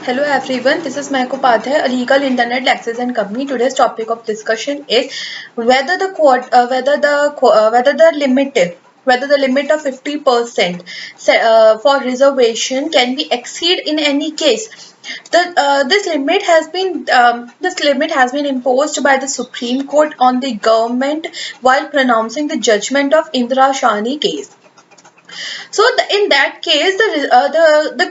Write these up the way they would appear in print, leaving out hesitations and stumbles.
Hello everyone, this is Mehak Upadhyay, a legal internet access and company. Today's topic of discussion is whether the whether the limit of 50% for reservation can be exceeded in any case. This limit has been imposed by the Supreme Court on the government while pronouncing the judgment of Indira Shani case. So in that case, the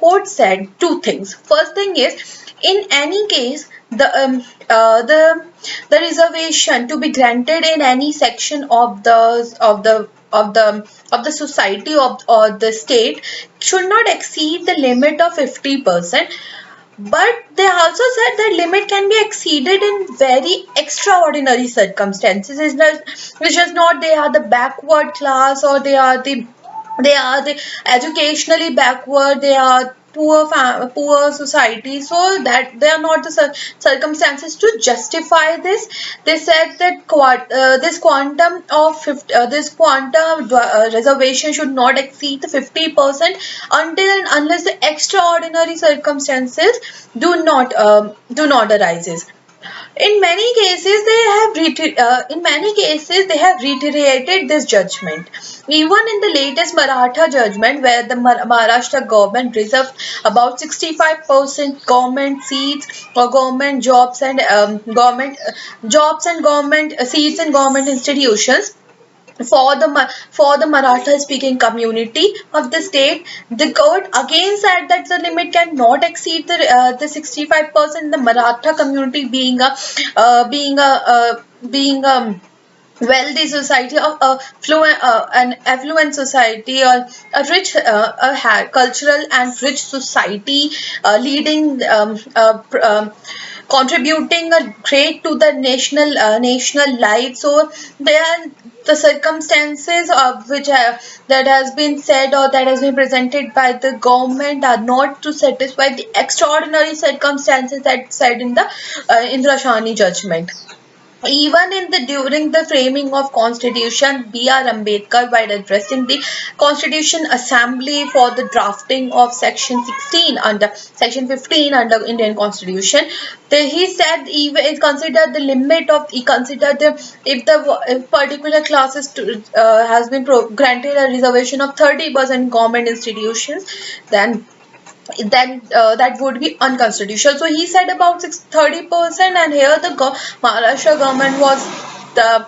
court said two things. First thing is, in any case, the reservation to be granted in any section of the society or the state should not exceed the limit of 50%. But they also said that limit can be exceeded in very extraordinary circumstances. It's just not they are the backward class or they are the educationally backward, they are poor society, so that they are not the circumstances to justify this. They said that this quantum of 50, this quantum reservation should not exceed the 50% until and unless the extraordinary circumstances do not arises. In many cases they have reiterated this judgment. Even in the latest Maratha judgment, where the Maharashtra government reserved about 65% government seats or government jobs and government seats in government institutions for the Maratha speaking community of the state. The court again said that the limit cannot exceed the 65%. The Maratha community being a wealthy society of a fluent an affluent society or a rich cultural and rich society, leading contributing a great to the national life. So there are the circumstances of which that has been said or that has been presented by the government are not to satisfy the extraordinary circumstances that said in the Indra Shani judgment. Even in the during the framing of Constitution, B.R. Ambedkar, while addressing the Constitution Assembly for the drafting of Section 16 under Section 15 under Indian Constitution, he said he considered the limit of he considered the if particular classes has been granted a reservation of 30% government institutions, then that would be unconstitutional. So he said about 30%, and here the Maharashtra government was the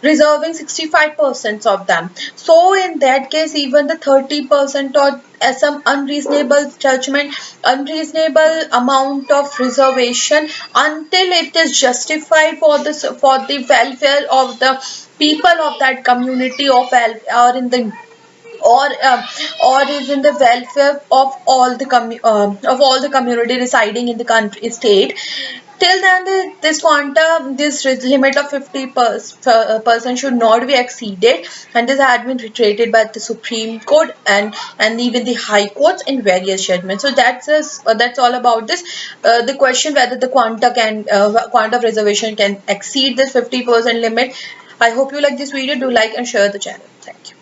reserving 65% of them. So in that case, even the 30% or some unreasonable judgment, unreasonable amount of reservation until it is justified for the welfare of the people of that community or in the or is in the welfare of of all the community residing in the country state. Till then, this limit of 50% should not be exceeded, and this had been reiterated by the Supreme Court and even the High Courts in various judgments. So that's all about this. The question whether the quanta reservation can exceed this 50% limit. I hope you like this video. Do like and share the channel. Thank you.